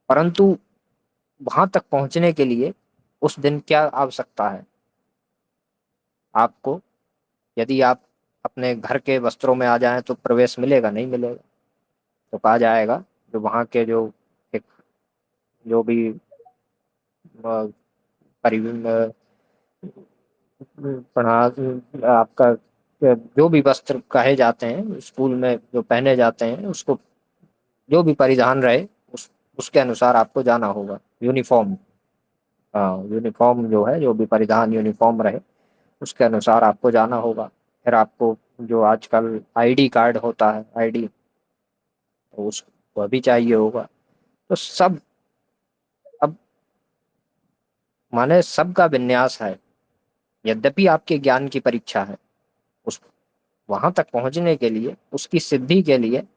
परंतु वहां तक पहुंचने के लिए उस दिन क्या आवश्यकता है आपको? यदि आप अपने घर के वस्त्रों में आ जाएं तो प्रवेश मिलेगा? नहीं मिलेगा। तो कहा जाएगा जो वहां के जो एक जो भी अ, आपका जो भी वस्त्र कहे जाते हैं स्कूल में जो पहने जाते हैं उसको जो भी परिधान रहे उसके अनुसार आपको जाना होगा। यूनिफॉर्म। हाँ, यूनिफॉर्म जो है, जो भी परिधान यूनिफॉर्म रहे उसके अनुसार आपको जाना होगा। फिर आपको जो आजकल आईडी कार्ड होता है, आईडी, तो उस वह भी चाहिए होगा। तो सब, अब माने सबका विन्यास है। यद्यपि आपके ज्ञान की परीक्षा है, उस वहां तक पहुंचने के लिए, उसकी सिद्धि के लिए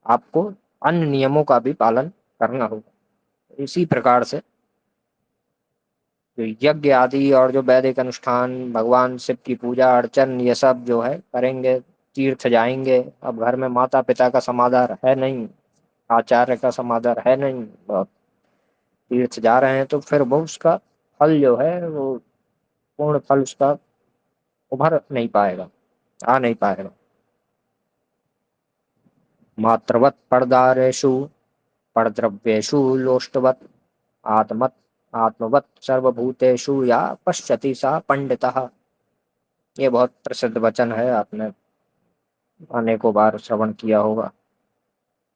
आपको अन्य नियमों का भी पालन करना होगा। इसी प्रकार से जो यज्ञ आदि और जो वैदिक अनुष्ठान, भगवान शिव की पूजा अर्चन, ये सब जो है करेंगे, तीर्थ जाएंगे। अब घर में माता पिता का समादर है नहीं, आचार्य का समादर है नहीं, और तीर्थ जा रहे हैं, तो फिर वो उसका फल जो है वो पूर्ण फल उसका उभर नहीं पाएगा, आ नहीं पाएगा। मात्रवत परदारेषु परद्रव्येषु लोष्टवत् आत्मत आत्मवत सर्वभूतेषु या पश्यति सा पंडितः। ये बहुत प्रसिद्ध वचन है, आपने अनेकों बार श्रवण किया होगा।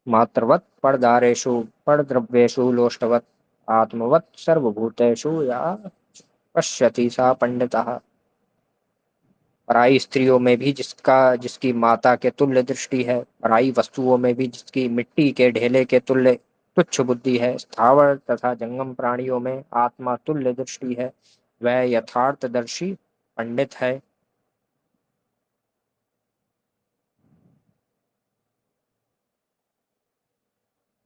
मात्रवत परदारेषु परद्रव्येषु लोष्टवत् आत्मवत सर्वभूतेषु या पश्यति सा पंडितः। पराई स्त्रियों में भी जिसकी माता के तुल्य दृष्टि है, पराई वस्तुओं में भी जिसकी मिट्टी के ढेले के तुल्य तुच्छ बुद्धि है, स्थावर तथा जंगम प्राणियों में आत्मा तुल्य दृष्टि है, वह यथार्थदर्शी पंडित है।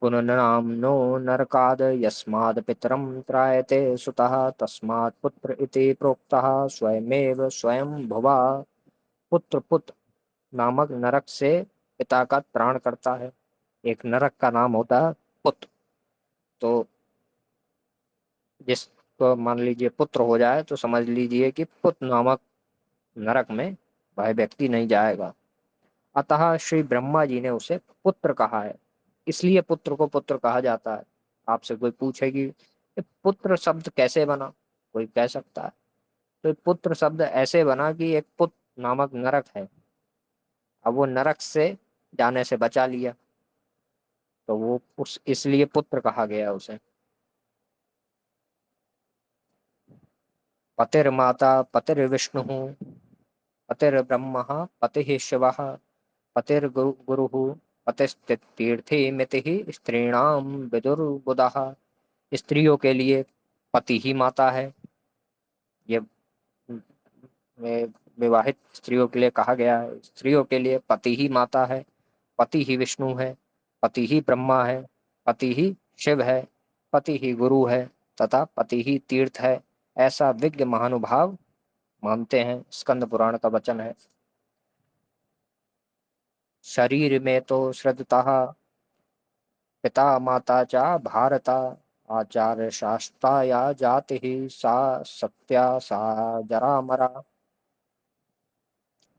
पुनर्नाम्नो नरकाद यस्माद् पितरं त्रायते सुतः तस्मात् पुत्र इति प्रोक्तः स्वयमेव स्वयं भुवा। पुत्र पुत्र नामक नरक से पिता का त्राण करता है। एक नरक का नाम होता है पुत्र। तो जिसको मान लीजिए पुत्र हो जाए तो समझ लीजिए कि पुत्र नामक नरक में वह व्यक्ति नहीं जाएगा। अतः श्री ब्रह्मा जी ने उसे पुत्र कहा है। इसलिए पुत्र को पुत्र कहा जाता है। आपसे कोई पूछेगी कि पुत्र शब्द कैसे बना, कोई कह सकता है। तो पुत्र शब्द ऐसे बना कि एक पुत्र नामक नरक है, अब वो नरक से जाने से बचा लिया, तो वो उस इसलिए पुत्र कहा गया उसे। पतिर्माता पतिर्विष्णु पतिर्ब्रह्म पति शिव पतिर्गुरु पतिस्तीर्थेमिति स्त्रीणाम विदुर्बुदः। स्त्रियों के लिए पति ही माता है। ये विवाहित स्त्रियों के लिए कहा गया है। स्त्रियों के लिए पति ही माता है, पति ही विष्णु है, पति ही ब्रह्मा है, पति ही शिव है, पति ही गुरु है, तथा पति ही तीर्थ है। ऐसा विज्ञ महानुभाव मानते हैं। स्कंद पुराण का वचन है। शरीर में तो श्रद्धता पिता माता च भारत आचार्य शास्त्रा या जाति ही सा सत्या सा जरा मरा।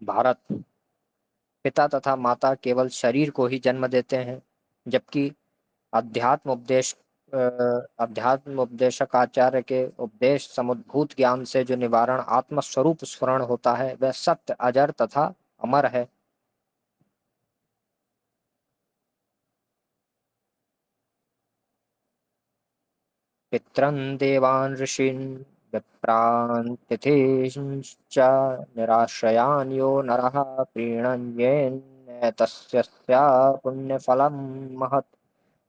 भारत, पिता तथा माता केवल शरीर को ही जन्म देते हैं, जबकि अध्यात्म उपदेश अध्यात्म उपदेशक आचार्य के उपदेश समुद्भूत ज्ञान से जो निवारण आत्मस्वरूप स्फुरण होता है वह सत्य, अजर तथा अमर है। पितरन् देवान् ऋषीन् विप्रान् तिथींश्च निराश्रयान् यो नरः प्रीणयेन्नैतस्य पुण्यफलं महत्।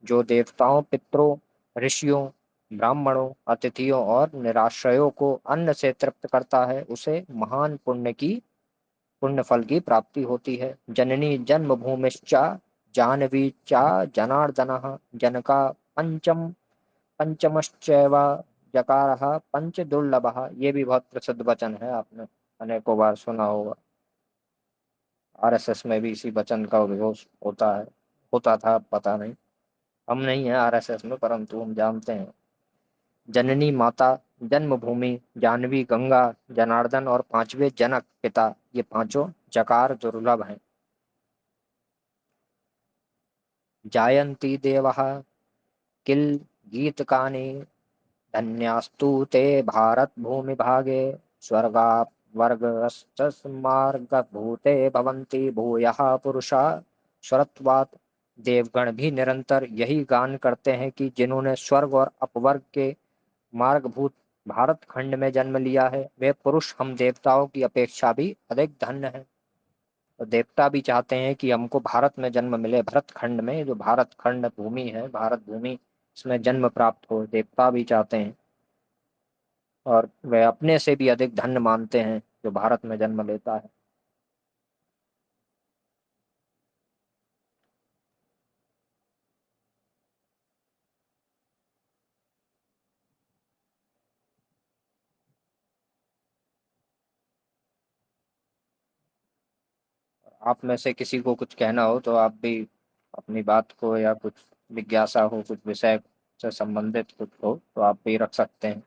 जो देवताओं, पितरों, ऋषियों, ब्राह्मणों, अतिथियों और निराश्रयों को अन्न से तृप्त करता है, उसे महान पुण्य फल की प्राप्ति होती है। जननी जन्मभूमिश्च जाह्नवी च जनार्दनः जनका पंचम पंचमश्चैव जकारः पंच दुर्लभः। ये भी बहुत प्रसिद्ध वचन है, आपने अनेकों बार सुना होगा। आरएसएस में भी इसी वचन का उद्घोष होता है, होता था, पता नहीं। हम नहीं हैं आरएसएस में, परंतु हम जानते हैं। जननी माता, जन्मभूमि, जानवी गंगा, जनार्दन और पांचवे जनक पिता, ये पांचों जकार दुर्लभ हैं। जायन्ति देवः किल गीतकानि, धन्यास्तु ते भारत भूमि भागे, स्वर्गा वर्गस्मार्गभूते भवन्ति भूयः पुरुषा स्वरत्वात्। देवगण भी निरंतर यही गान करते हैं कि जिन्होंने स्वर्ग और अपवर्ग के मार्गभूत भारत खंड में जन्म लिया है, वे पुरुष हम देवताओं की अपेक्षा भी अधिक धन्य हैं। तो देवता भी चाहते हैं कि हमको भारत में जन्म मिले, भरत खंड में, जो भारत खंड भूमि है, भारत भूमि, इसमें जन्म प्राप्त हो, देवता भी चाहते हैं। और वे अपने से भी अधिक धन्य मानते हैं जो भारत में जन्म लेता है। आप में से किसी को कुछ कहना हो तो आप भी अपनी बात को, या कुछ जिज्ञासा हो, कुछ विषय से संबंधित कुछ हो, तो आप भी रख सकते हैं।